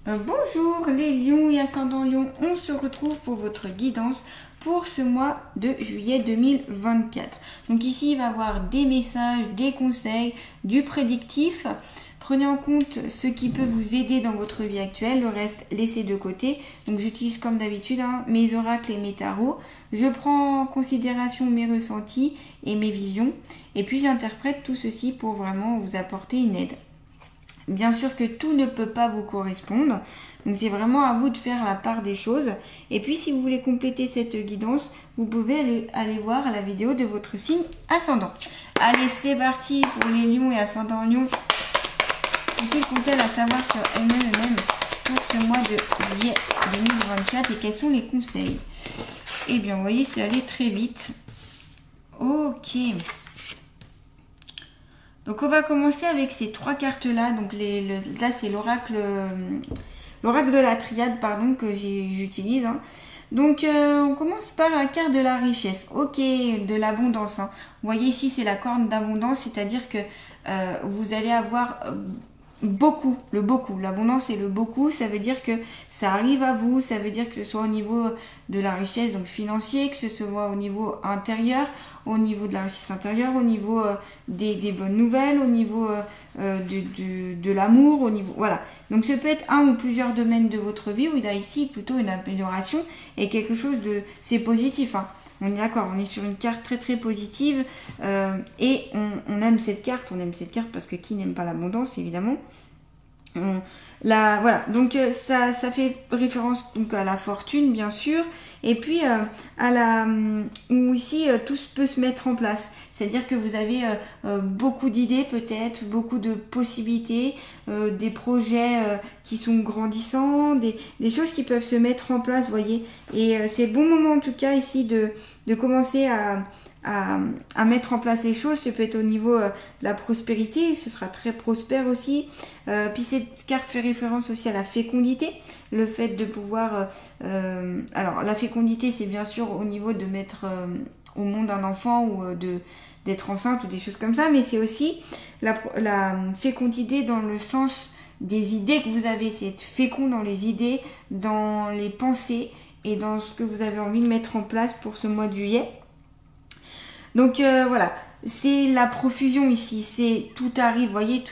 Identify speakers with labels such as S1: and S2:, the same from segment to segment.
S1: Bonjour les lions et ascendants lions, on se retrouve pour votre guidance pour ce mois de juillet 2024. Donc ici il va y avoir des messages, des conseils, du prédictif. Prenez en compte ce qui peut vous aider dans votre vie actuelle, le reste laissez de côté. Donc j'utilise comme d'habitude mes oracles et mes tarots. Je prends en considération mes ressentis et mes visions et puis j'interprète tout ceci pour vraiment vous apporter une aide. Bien sûr que tout ne peut pas vous correspondre, donc c'est vraiment à vous de faire la part des choses. Et puis si vous voulez compléter cette guidance, vous pouvez aller voir la vidéo de votre signe ascendant. Allez, c'est parti pour les lions et ascendants lions. Qu'est-ce qu'on à savoir sur eux-mêmes pour ce mois de juillet 2024 et quels sont les conseils? Eh bien, vous voyez, c'est allé très vite. Ok. Donc on va commencer avec ces trois cartes là. Donc là c'est l'oracle de la triade que j'utilise. Donc on commence par la carte de la richesse. Ok, de l'abondance. Vous voyez ici c'est la corne d'abondance, c'est-à-dire que vous allez avoir beaucoup, l'abondance et le beaucoup, ça veut dire que ça arrive à vous, ça veut dire que ce soit au niveau de la richesse donc financier, que ce soit au niveau intérieur, au niveau de la richesse intérieure, au niveau des bonnes nouvelles, au niveau de l'amour, au niveau voilà. Donc ça peut être un ou plusieurs domaines de votre vie où il y a ici plutôt une amélioration et quelque chose de c'est positif. On est d'accord, on est sur une carte très très positive et on aime cette carte, parce que qui n'aime pas l'abondance évidemment. Voilà, donc ça fait référence donc à la fortune bien sûr, et puis où ici tout peut se mettre en place, c'est-à-dire que vous avez beaucoup d'idées peut-être, beaucoup de possibilités, des projets qui sont grandissants, des choses qui peuvent se mettre en place, vous voyez, et c'est le bon moment en tout cas ici de commencer à mettre en place les choses. Ça peut être au niveau de la prospérité, ce sera très prospère aussi. Puis cette carte fait référence aussi à la fécondité, le fait de pouvoir alors la fécondité c'est bien sûr au niveau de mettre au monde un enfant ou d'être enceinte ou des choses comme ça, mais c'est aussi la fécondité dans le sens des idées que vous avez, c'est être fécond dans les idées, dans les pensées et dans ce que vous avez envie de mettre en place pour ce mois de juillet. Donc voilà, c'est la profusion ici, c'est tout arrive, vous voyez,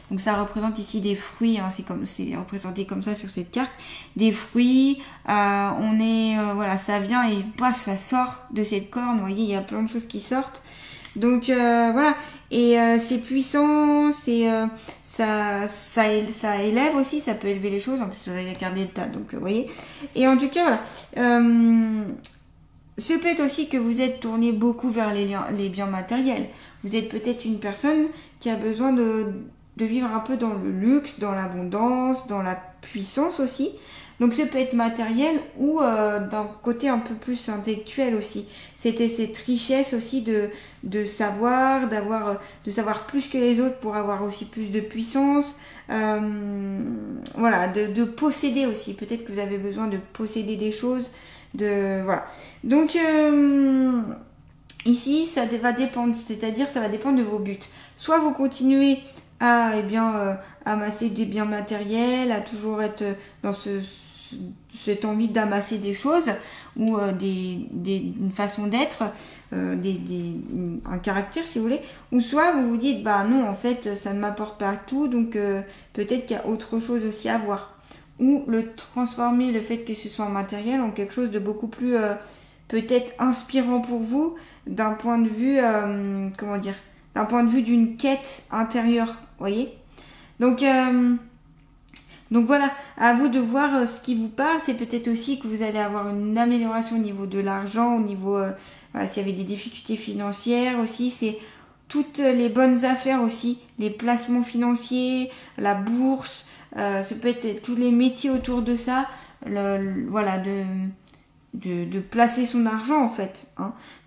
S1: donc ça représente ici des fruits, c'est représenté comme ça sur cette carte, des fruits, voilà, ça vient et paf, ça sort de cette corne, vous voyez, il y a plein de choses qui sortent. Donc voilà, et c'est puissant, ça élève aussi, ça peut élever les choses, en plus vous avez la carte d'état, donc vous voyez. Et en tout cas voilà, ce peut être aussi que vous êtes tourné beaucoup vers les biens matériels. Vous êtes peut-être une personne qui a besoin de vivre un peu dans le luxe, dans l'abondance, dans la puissance aussi. Donc ça peut être matériel ou d'un côté un peu plus intellectuel aussi. C'était cette richesse aussi de savoir, de savoir plus que les autres pour avoir aussi plus de puissance. Voilà, de posséder aussi. Peut-être que vous avez besoin de posséder des choses. Voilà. Donc ici ça va dépendre, c'est-à-dire ça va dépendre de vos buts. Soit vous continuez à amasser des biens matériels, à toujours être dans cette envie d'amasser des choses ou une façon d'être, un caractère si vous voulez, ou soit vous vous dites bah non en fait ça ne m'apporte pas tout, donc peut-être qu'il y a autre chose aussi à voir. Ou le transformer, le fait que ce soit en matériel, en quelque chose de beaucoup plus peut-être inspirant pour vous d'un point de vue, d'un point de vue d'une quête intérieure, voyez. Donc voilà, à vous de voir ce qui vous parle. C'est peut-être aussi que vous allez avoir une amélioration au niveau de l'argent, au niveau, voilà, s'il y avait des difficultés financières aussi, c'est toutes les bonnes affaires aussi, les placements financiers, la bourse, ça peut être tous les métiers autour de ça, voilà, de placer son argent en fait.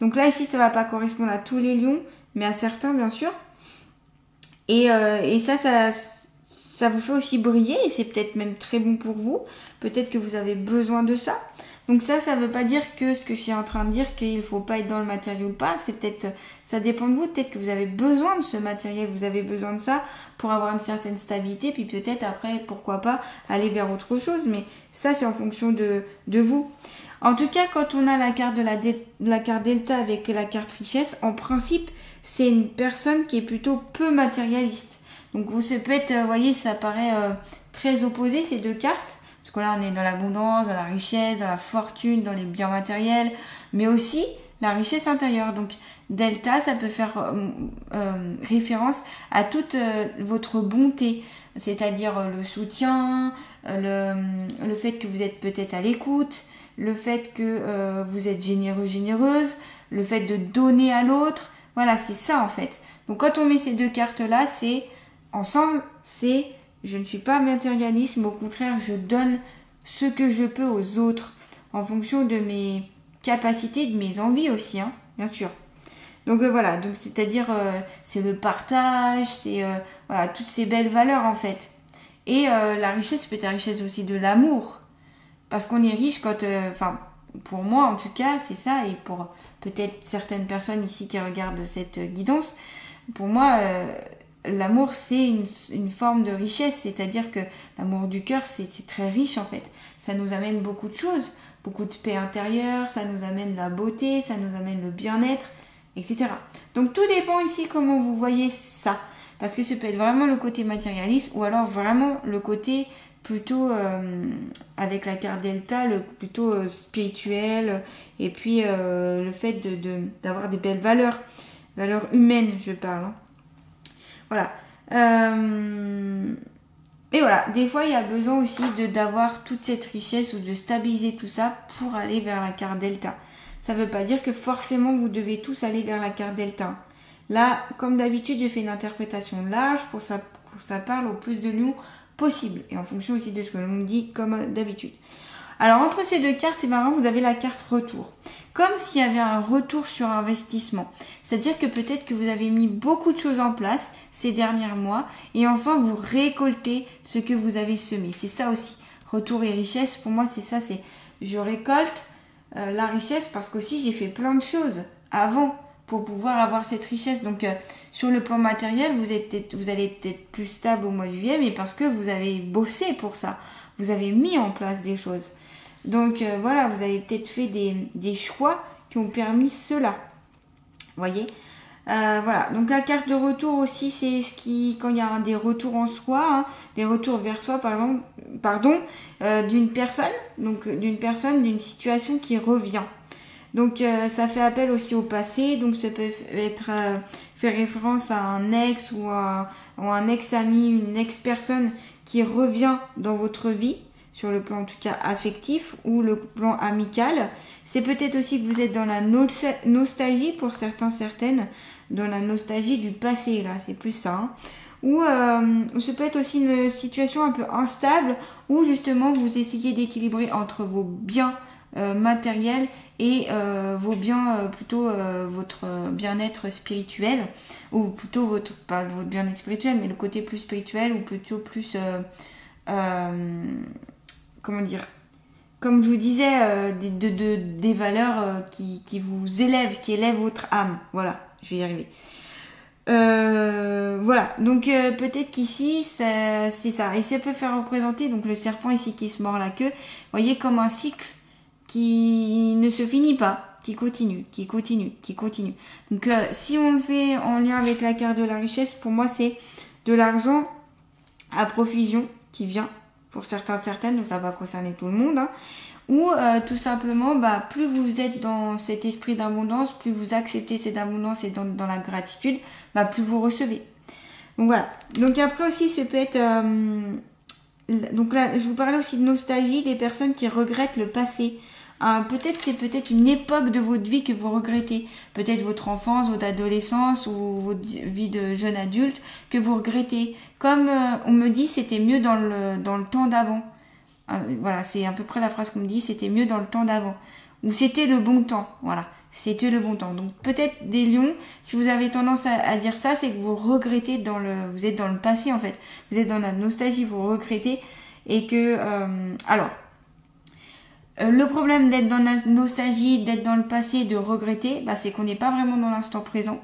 S1: Donc là ici ça va pas correspondre à tous les lions, mais à certains bien sûr. Et ça vous fait aussi briller et c'est peut-être même très bon pour vous. Peut-être que vous avez besoin de ça. Donc ça veut pas dire que ce que je suis en train de dire, qu'il faut pas être dans le matériel ou pas. C'est peut-être, ça dépend de vous. Peut-être que vous avez besoin de ce matériel, vous avez besoin de ça pour avoir une certaine stabilité. Puis peut-être après, pourquoi pas, aller vers autre chose. Mais ça, c'est en fonction de vous. En tout cas, quand on a la carte de la carte Delta avec la carte richesse, en principe, c'est une personne qui est plutôt peu matérialiste. Donc vous, ça peut être, vous voyez, ça paraît très opposé ces deux cartes. Parce que là, on est dans l'abondance, dans la richesse, dans la fortune, dans les biens matériels, mais aussi la richesse intérieure. Donc, Delta, ça peut faire référence à toute votre bonté, c'est-à-dire le soutien, le fait que vous êtes peut-être à l'écoute, le fait que vous êtes généreux, généreuse, le fait de donner à l'autre. Voilà, c'est ça en fait. Donc, quand on met ces deux cartes-là, c'est ensemble, c'est je ne suis pas matérialiste, mais au contraire, je donne ce que je peux aux autres en fonction de mes capacités, de mes envies aussi, hein, bien sûr. Donc voilà, donc c'est-à-dire c'est le partage, c'est voilà, toutes ces belles valeurs en fait. Et la richesse peut être la richesse aussi de l'amour, parce qu'on est riche quand, enfin pour moi en tout cas, c'est ça, et pour peut-être certaines personnes ici qui regardent cette guidance, pour moi l'amour, c'est une forme de richesse, c'est-à-dire que l'amour du cœur, c'est très riche en fait. Ça nous amène beaucoup de choses, beaucoup de paix intérieure, ça nous amène la beauté, ça nous amène le bien-être, etc. Donc tout dépend ici comment vous voyez ça. Parce que ça peut être vraiment le côté matérialiste ou alors vraiment le côté plutôt, avec la carte Delta, le plutôt spirituel, et puis le fait d'avoir des belles valeurs humaines, je parle. Hein. Voilà. Et voilà, des fois il y a besoin aussi d'avoir toute cette richesse ou de stabiliser tout ça pour aller vers la carte Delta. Ça ne veut pas dire que forcément vous devez tous aller vers la carte Delta. Là, comme d'habitude, je fais une interprétation large pour que ça parle au plus de nous possible. Et en fonction aussi de ce que l'on me dit comme d'habitude. Alors entre ces deux cartes, c'est marrant, vous avez la carte retour. Comme s'il y avait un retour sur investissement. C'est-à-dire que peut-être que vous avez mis beaucoup de choses en place ces derniers mois et enfin vous récoltez ce que vous avez semé. C'est ça aussi. Retour et richesse, pour moi c'est ça, c'est je récolte la richesse parce qu'aussi j'ai fait plein de choses avant pour pouvoir avoir cette richesse. Donc sur le plan matériel, vous allez être plus stable au mois de juillet, mais parce que vous avez bossé pour ça. Vous avez mis en place des choses. Donc voilà, vous avez peut-être fait des choix qui ont permis cela. Vous voyez, voilà. Donc la carte de retour aussi, c'est ce qui, quand il y a des retours en soi, hein, des retours vers soi, d'une personne, d'une situation qui revient. Donc ça fait appel aussi au passé. Donc ça peut être faire référence à un ex ou un ex-ami, une ex-personne qui revient dans votre vie. Sur le plan en tout cas affectif ou le plan amical. C'est peut-être aussi que vous êtes dans la nostalgie pour certaines, dans la nostalgie du passé, là, c'est plus ça. Hein. Ou ça peut être aussi une situation un peu instable où justement vous essayez d'équilibrer entre vos biens matériels et vos biens, plutôt votre bien-être spirituel, ou plutôt pas votre bien-être spirituel, mais le côté plus spirituel ou plutôt plus... comment dire, comme je vous disais, des valeurs qui vous élèvent, qui élèvent votre âme. Voilà, je vais y arriver. Voilà, donc peut-être qu'ici, c'est ça. Et ça peut faire représenter donc le serpent ici qui se mord la queue, vous voyez, comme un cycle qui ne se finit pas, qui continue. Donc si on le fait en lien avec la carte de la richesse, pour moi, c'est de l'argent à profusion qui vient. Pour certaines, donc ça va concerner tout le monde, hein. Ou tout simplement, plus vous êtes dans cet esprit d'abondance, plus vous acceptez cette abondance et dans la gratitude, plus vous recevez. Donc voilà. Donc après aussi, ça peut être... donc là, je vous parlais aussi de nostalgie, des personnes qui regrettent le passé. C'est une époque de votre vie que vous regrettez. Peut-être votre enfance, votre adolescence ou votre vie de jeune adulte que vous regrettez. Comme on me dit, c'était mieux dans le temps d'avant. Voilà, c'est à peu près la phrase qu'on me dit, c'était mieux dans le temps d'avant. Ou c'était le bon temps. Voilà, c'était le bon temps. Donc peut-être des lions, si vous avez tendance à dire ça, c'est que vous regrettez vous êtes dans le passé en fait. Vous êtes dans la nostalgie, vous regrettez. Et que, Le problème d'être dans la nostalgie, d'être dans le passé, de regretter, c'est qu'on n'est pas vraiment dans l'instant présent.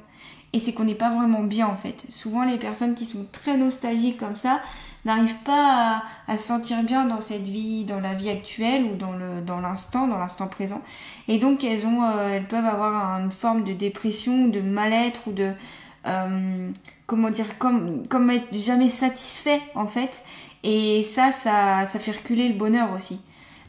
S1: Et c'est qu'on n'est pas vraiment bien en fait. Souvent les personnes qui sont très nostalgiques comme ça n'arrivent pas à se sentir bien dans cette vie, dans la vie actuelle ou dans l'instant présent. Et donc elles peuvent avoir une forme de dépression, de mal-être ou de comme être jamais satisfait en fait. Et ça fait reculer le bonheur aussi.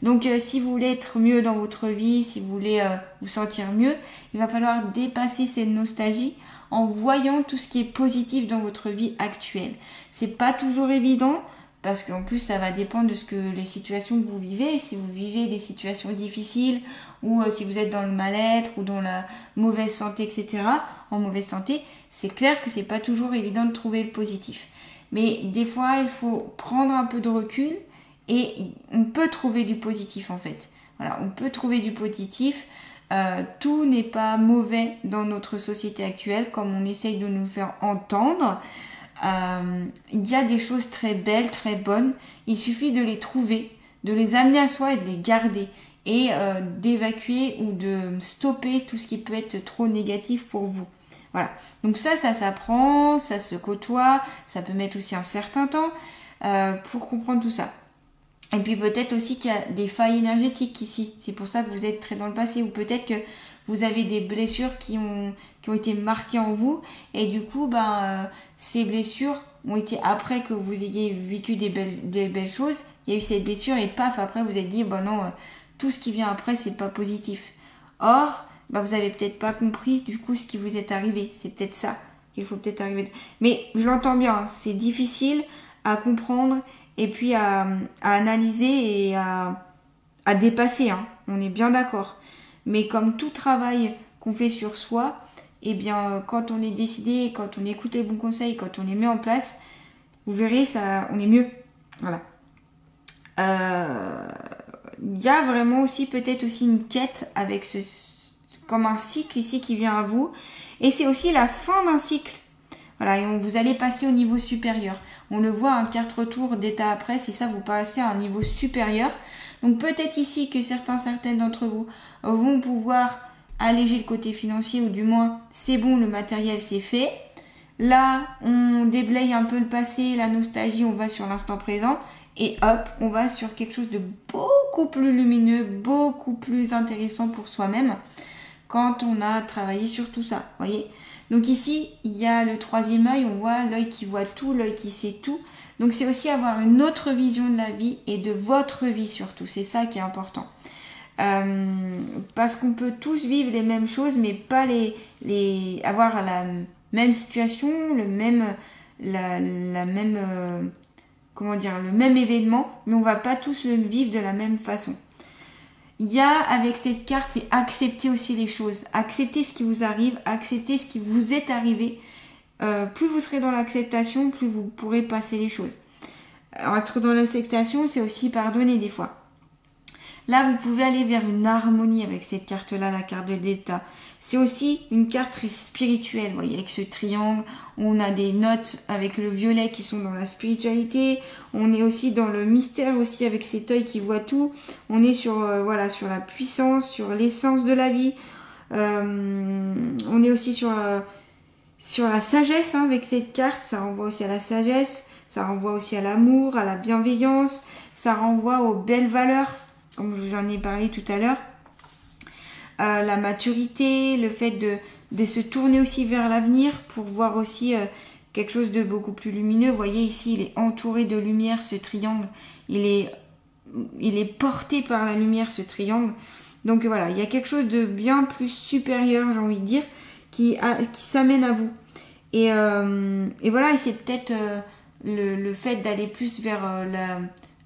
S1: Donc si vous voulez être mieux dans votre vie, si vous voulez vous sentir mieux, il va falloir dépasser cette nostalgie en voyant tout ce qui est positif dans votre vie actuelle. C'est pas toujours évident parce qu'en plus ça va dépendre de les situations que vous vivez. Si vous vivez des situations difficiles ou si vous êtes dans le mal-être ou dans la mauvaise santé, etc. En mauvaise santé, c'est clair que c'est pas toujours évident de trouver le positif. Mais des fois, il faut prendre un peu de recul et on peut trouver du positif en fait. Voilà, on peut trouver du positif. Tout n'est pas mauvais dans notre société actuelle comme on essaye de nous faire entendre. Il y a des choses très belles, très bonnes. Il suffit de les trouver, de les amener à soi et de les garder et d'évacuer ou de stopper tout ce qui peut être trop négatif pour vous. Voilà. Donc ça s'apprend, ça se côtoie, ça peut mettre aussi un certain temps pour comprendre tout ça. Et puis peut-être aussi qu'il y a des failles énergétiques ici. C'est pour ça que vous êtes très dans le passé. Ou peut-être que vous avez des blessures qui ont été marquées en vous. Et du coup, ces blessures ont été après que vous ayez vécu des belles choses. Il y a eu cette blessure et paf, après vous êtes dit, non, tout ce qui vient après, c'est pas positif. Or, vous avez peut-être pas compris du coup ce qui vous est arrivé. C'est peut-être ça qu'il faut peut-être arriver. Mais je l'entends bien, hein, c'est difficile à comprendre et puis à analyser et à dépasser. Hein. On est bien d'accord. Mais comme tout travail qu'on fait sur soi, quand on est décidé, quand on écoute les bons conseils, quand on les met en place, vous verrez, on est mieux. Voilà. Il y a vraiment aussi peut-être aussi une quête avec comme un cycle ici qui vient à vous. Et c'est aussi la fin d'un cycle. Voilà, et vous allez passer au niveau supérieur. On le voit, un carte retour d'état après, c'est ça, vous passez à un niveau supérieur. Donc peut-être ici que certaines d'entre vous vont pouvoir alléger le côté financier, ou du moins, c'est bon, le matériel c'est fait. Là, on déblaye un peu le passé, la nostalgie, on va sur l'instant présent. Et hop, on va sur quelque chose de beaucoup plus lumineux, beaucoup plus intéressant pour soi-même quand on a travaillé sur tout ça, voyez. Donc ici, il y a le troisième œil, on voit l'œil qui voit tout, l'œil qui sait tout. Donc c'est aussi avoir une autre vision de la vie et de votre vie surtout, c'est ça qui est important. Parce qu'on peut tous vivre les mêmes choses, mais pas avoir la même situation, le même événement, mais on va pas tous le vivre de la même façon. Il y a avec cette carte, c'est accepter aussi les choses, accepter ce qui vous arrive, accepter ce qui vous est arrivé. Plus vous serez dans l'acceptation, plus vous pourrez passer les choses. Alors, être dans l'acceptation, c'est aussi pardonner des fois. Là, vous pouvez aller vers une harmonie avec cette carte-là, la carte de Delta. C'est aussi une carte très spirituelle, vous voyez, avec ce triangle. On a des notes avec le violet qui sont dans la spiritualité. On est aussi dans le mystère aussi avec cet œil qui voit tout. On est sur sur la puissance, sur l'essence de la vie. On est aussi sur la sagesse avec cette carte. Ça renvoie aussi à la sagesse. Ça renvoie aussi à l'amour, à la bienveillance. Ça renvoie aux belles valeurs, comme je vous en ai parlé tout à l'heure. La maturité, le fait de se tourner aussi vers l'avenir pour voir aussi quelque chose de beaucoup plus lumineux. Vous voyez ici, il est entouré de lumière, ce triangle. Il est porté par la lumière, ce triangle. Donc voilà, il y a quelque chose de bien plus supérieur, j'ai envie de dire, qui s'amène à vous. Et voilà, et c'est peut-être le fait d'aller plus vers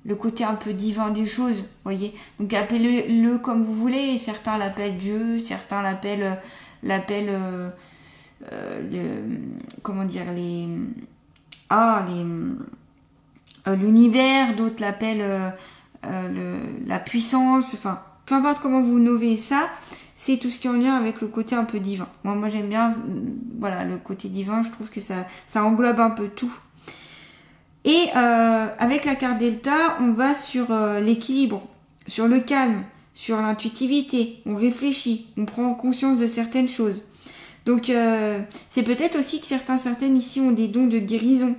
S1: le côté un peu divin des choses, voyez. Donc appelez-le comme vous voulez. Certains l'appellent Dieu, certains l'appellent l'univers, d'autres l'appellent la puissance. Enfin, peu importe comment vous nommez ça, c'est tout ce qui est en lien avec le côté un peu divin. Moi j'aime bien, le côté divin. Je trouve que ça englobe un peu tout. Et avec la carte Delta, on va sur l'équilibre, sur le calme, sur l'intuitivité, on réfléchit, on prend conscience de certaines choses. Donc c'est peut-être aussi que certaines ici ont des dons de guérison,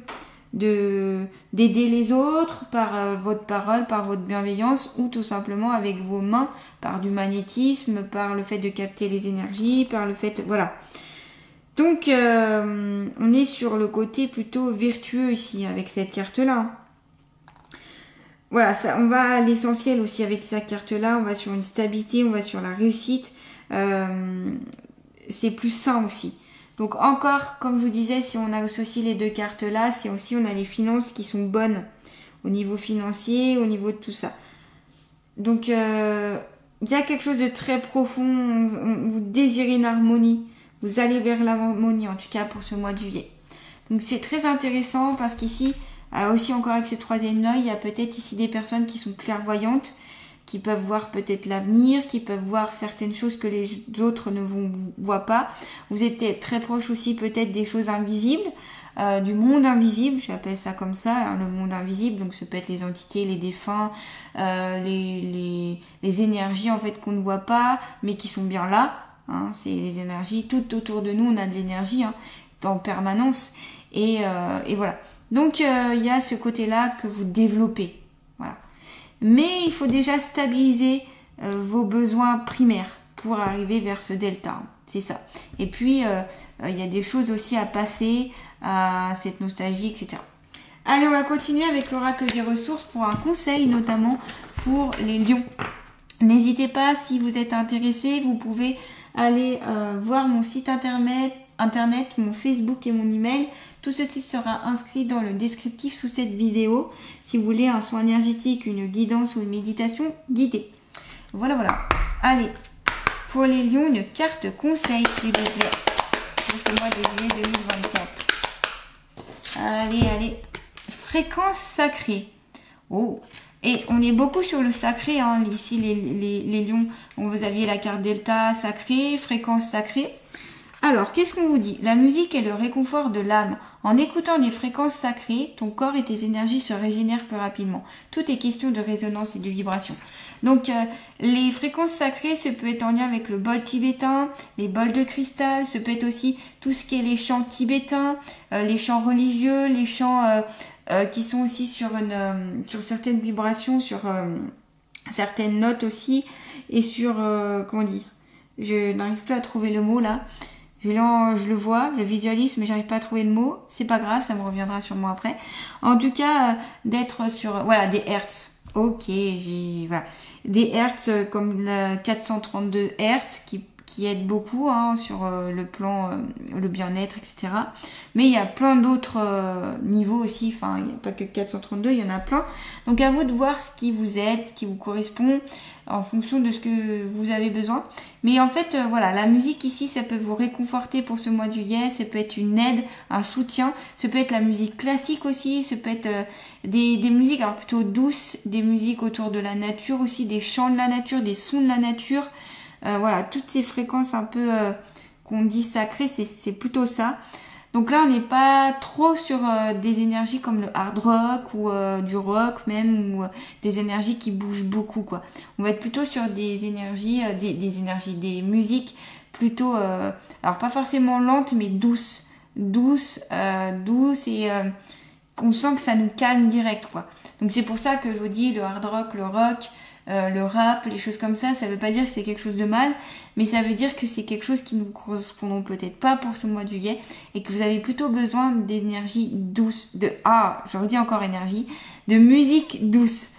S1: d'aider les autres par votre parole, par votre bienveillance, ou tout simplement avec vos mains, par du magnétisme, par le fait de capter les énergies, par le fait... Voilà. Donc on est sur le côté plutôt vertueux ici avec cette carte-là. Voilà, ça, on va à l'essentiel aussi avec cette carte-là, on va sur une stabilité, on va sur la réussite. C'est plus sain aussi. Donc encore, comme je vous disais, si on associe les deux cartes-là, c'est aussi on a les finances qui sont bonnes au niveau financier, au niveau de tout ça. Donc il y a quelque chose de très profond, vous désirez une harmonie, vous allez vers l'harmonie en tout cas pour ce mois de juillet. Donc c'est très intéressant parce qu'ici, aussi encore avec ce troisième œil, il y a peut-être ici des personnes qui sont clairvoyantes, qui peuvent voir peut-être l'avenir, qui peuvent voir certaines choses que les autres ne voient pas. Vous êtes très proche aussi peut-être des choses invisibles, du monde invisible, j'appelle ça comme ça, hein, le monde invisible. Donc ça peut être les entités, les défunts, les énergies en fait qu'on ne voit pas, mais qui sont bien là. Hein, c'est les énergies, tout autour de nous, on a de l'énergie hein, en permanence. Et voilà. Donc il y a ce côté-là que vous développez. Voilà. Mais il faut déjà stabiliser vos besoins primaires pour arriver vers ce delta. C'est ça. Et puis, il y a des choses aussi à passer, à cette nostalgie, etc. Allez, on va continuer avec l'oracle des ressources pour un conseil, notamment pour les lions. N'hésitez pas, si vous êtes intéressé, vous pouvez aller voir mon site internet, mon Facebook et mon email. Tout ceci sera inscrit dans le descriptif sous cette vidéo. Si vous voulez un soin énergétique, une guidance ou une méditation guidée. Voilà, voilà. Allez, pour les lions, une carte conseil, s'il vous plaît, pour ce mois de juillet 2024. Allez. Fréquence sacrée. Oh, et on est beaucoup sur le sacré, hein. Ici, les lions, vous aviez la carte delta sacrée, fréquence sacrée. Alors, qu'est-ce qu'on vous dit? La musique est le réconfort de l'âme. En écoutant des fréquences sacrées, ton corps et tes énergies se régénèrent plus rapidement. Tout est question de résonance et de vibration. Donc, les fréquences sacrées, ça peut être en lien avec le bol tibétain, les bols de cristal, ça peut être aussi tout ce qui est les chants tibétains, les chants religieux, les chants qui sont aussi sur certaines vibrations, sur certaines notes aussi, et sur, comment dire, je n'arrive plus à trouver le mot là. Je le vois, je le visualise, mais j'arrive pas à trouver le mot. C'est pas grave, ça me reviendra sûrement après. En tout cas, d'être sur, voilà, des hertz. Ok, voilà. Des hertz comme la 432 hertz qui aident beaucoup hein, sur le plan, le bien-être, etc. Mais il y a plein d'autres niveaux aussi. Enfin, il n'y a pas que 432, il y en a plein. Donc à vous de voir ce qui vous aide, ce qui vous correspond en fonction de ce que vous avez besoin. Mais en fait, voilà, la musique ici, ça peut vous réconforter pour ce mois de juillet. Ça peut être une aide, un soutien. Ça peut être la musique classique aussi. Ça peut être des musiques alors plutôt douces, des musiques autour de la nature aussi, des chants de la nature, des sons de la nature. Voilà, toutes ces fréquences un peu qu'on dit sacrées, c'est plutôt ça. Donc là, on n'est pas trop sur des énergies comme le hard rock ou du rock même, ou des énergies qui bougent beaucoup, quoi. On va être plutôt sur des énergies, des musiques plutôt, alors pas forcément lentes, mais douces et on sent que ça nous calme direct, quoi. Donc c'est pour ça que je vous dis le hard rock, le rock, le rap, les choses comme ça veut pas dire que c'est quelque chose de mal, mais ça veut dire que c'est quelque chose qui ne vous correspond peut-être pas pour ce mois de juillet et que vous avez plutôt besoin d'énergie douce, je redis encore énergie, de musique douce.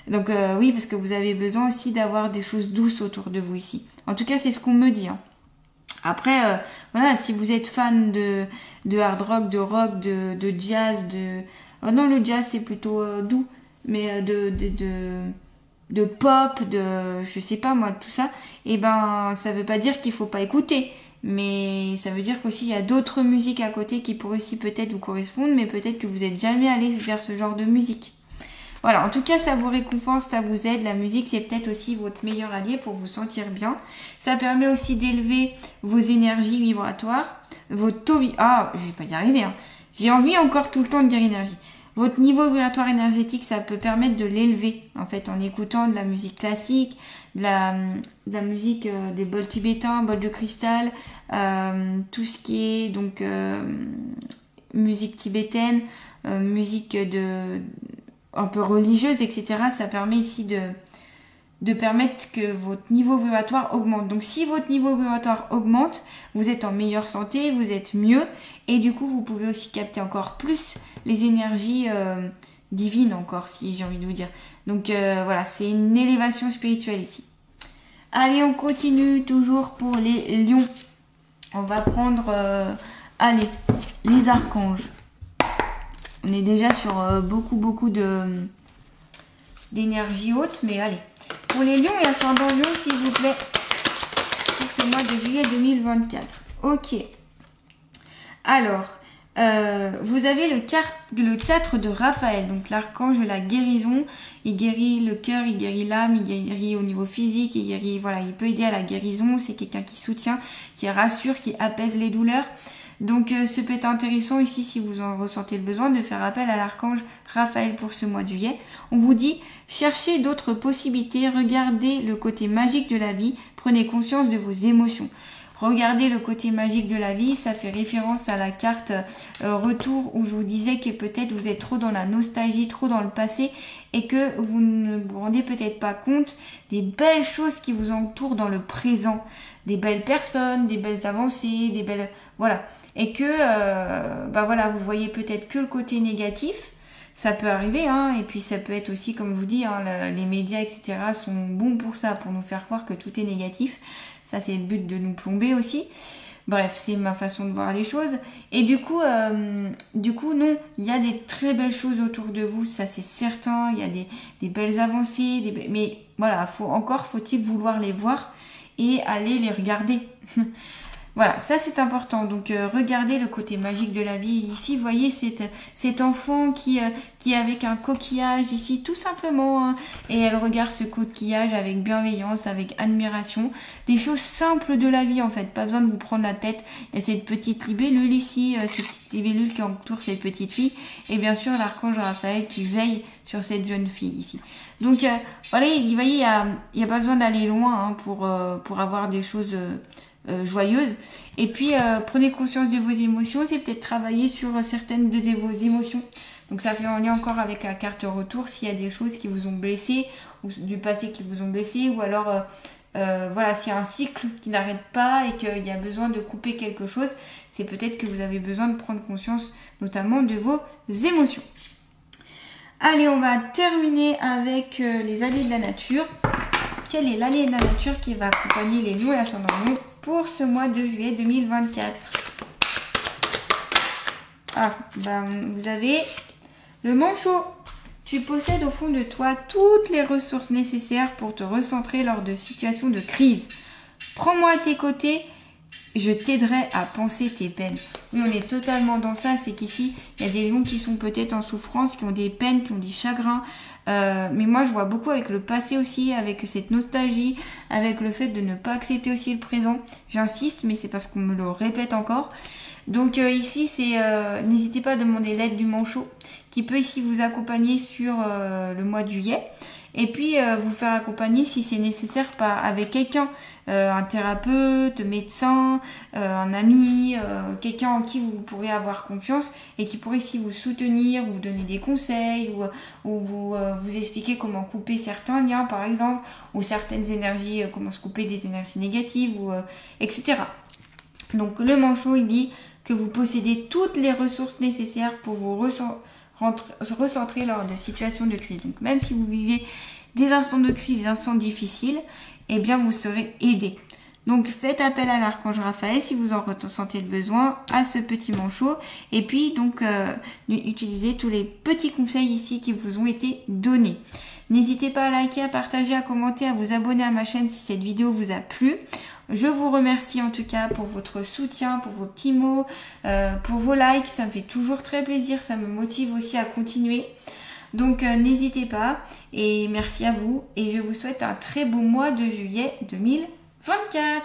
S1: Donc oui, parce que vous avez besoin aussi d'avoir des choses douces autour de vous ici. En tout cas, c'est ce qu'on me dit. Hein. Après, voilà, si vous êtes fan de hard rock, de rock, de jazz, non, le jazz c'est plutôt doux, mais de pop, je sais pas moi, tout ça, et ben ça veut pas dire qu'il faut pas écouter, mais ça veut dire qu'aussi il y a d'autres musiques à côté qui pourraient aussi peut-être vous correspondre, mais peut-être que vous êtes jamais allé vers ce genre de musique. Voilà, en tout cas ça vous réconforte, ça vous aide, la musique c'est peut-être aussi votre meilleur allié pour vous sentir bien. Ça permet aussi d'élever vos énergies vibratoires, votre taux je vais pas y arriver, hein. J'ai envie encore tout le temps de dire énergie. votre niveau vibratoire énergétique, ça peut permettre de l'élever, en fait, en écoutant de la musique classique, de la musique des bols tibétains, bols de cristal, tout ce qui est donc musique tibétaine, musique un peu religieuse, etc. Ça permet ici de permettre que votre niveau vibratoire augmente. Donc si votre niveau vibratoire augmente, vous êtes en meilleure santé, vous êtes mieux, et du coup vous pouvez aussi capter encore plus les énergies divines encore, si j'ai envie de vous dire. Donc voilà, c'est une élévation spirituelle ici. Allez, on continue toujours pour les lions. On va prendre, allez, les archanges. On est déjà sur beaucoup d'énergie haute, mais allez. Pour les lions et ascendant lion, s'il vous plaît, pour ce mois de juillet 2024. Ok. Alors, vous avez le 4 de Raphaël, donc l'archange de la guérison. Il guérit le cœur, il guérit l'âme, il guérit au niveau physique, il guérit, voilà, il peut aider à la guérison. C'est quelqu'un qui soutient, qui rassure, qui apaise les douleurs. Donc, ce peut être intéressant ici, si vous en ressentez le besoin, de faire appel à l'archange Raphaël pour ce mois de juillet. On vous dit, cherchez d'autres possibilités, regardez le côté magique de la vie, prenez conscience de vos émotions. Regardez le côté magique de la vie, ça fait référence à la carte retour où je vous disais que peut-être vous êtes trop dans la nostalgie, trop dans le passé et que vous ne vous rendez peut-être pas compte des belles choses qui vous entourent dans le présent. Des belles personnes, des belles avancées, des belles... Voilà. Et que, voilà, vous voyez peut-être que le côté négatif. Ça peut arriver, hein, et puis ça peut être aussi, comme je vous dis, hein, les médias, etc. sont bons pour ça, pour nous faire croire que tout est négatif. Ça, c'est le but de nous plomber aussi. Bref, c'est ma façon de voir les choses. Et du coup, non, il y a des très belles choses autour de vous, ça c'est certain. Il y a des belles avancées, mais voilà, faut-il vouloir les voir et aller les regarder. Voilà, ça c'est important. Donc regardez le côté magique de la vie. Ici, vous voyez cet enfant qui est avec un coquillage ici, tout simplement. Hein, et elle regarde ce coquillage avec bienveillance, avec admiration. Des choses simples de la vie en fait. Pas besoin de vous prendre la tête. Il y a cette petite libellule ici, ces petites libellules qui entourent cette petite fille. Et bien sûr, l'archange Raphaël qui veille sur cette jeune fille ici. Donc voilà, vous voyez, il n'y a pas besoin d'aller loin hein, pour avoir des choses... joyeuse. Et puis prenez conscience de vos émotions, c'est peut-être travailler sur certaines de vos émotions. Donc ça fait en lien encore avec la carte retour, s'il y a des choses qui vous ont blessé ou du passé qui vous ont blessé, ou alors voilà, s'il y a un cycle qui n'arrête pas et qu'il y a besoin de couper quelque chose, c'est peut-être que vous avez besoin de prendre conscience notamment de vos émotions. Allez, on va terminer avec les alliés de la nature. Quel est l'allié de la nature qui va accompagner les lions et ascendants lions pour ce mois de juillet 2024? Ah, vous avez le manchot. Tu possèdes au fond de toi toutes les ressources nécessaires pour te recentrer lors de situations de crise. Prends-moi à tes côtés, je t'aiderai à penser tes peines. Oui, on est totalement dans ça, c'est qu'ici, il y a des lions qui sont peut-être en souffrance, qui ont des peines, qui ont des chagrins. Mais moi, je vois beaucoup avec le passé aussi, avec cette nostalgie, avec le fait de ne pas accepter aussi le présent. J'insiste, mais c'est parce qu'on me le répète encore. Donc ici, n'hésitez pas à demander l'aide du manchot, qui peut ici vous accompagner sur le mois de juillet. Et puis vous faire accompagner si c'est nécessaire avec quelqu'un, un thérapeute, médecin, un ami, quelqu'un en qui vous pourrez avoir confiance et qui pourrait ici vous soutenir, vous donner des conseils ou vous expliquer comment couper certains liens par exemple, ou certaines énergies, comment se couper des énergies négatives, etc. Donc le manchot il dit que vous possédez toutes les ressources nécessaires pour vous recentrer lors de situations de crise. Donc même si vous vivez des instants de crise, des instants difficiles, eh bien vous serez aidé. Donc faites appel à l'archange Raphaël si vous en ressentez le besoin, à ce petit manchot. Et puis donc utilisez tous les petits conseils ici qui vous ont été donnés. N'hésitez pas à liker, à partager, à commenter, à vous abonner à ma chaîne si cette vidéo vous a plu. Je vous remercie en tout cas pour votre soutien, pour vos petits mots, pour vos likes. Ça me fait toujours très plaisir, ça me motive aussi à continuer. Donc n'hésitez pas et merci à vous. Et je vous souhaite un très beau mois de juillet 2024.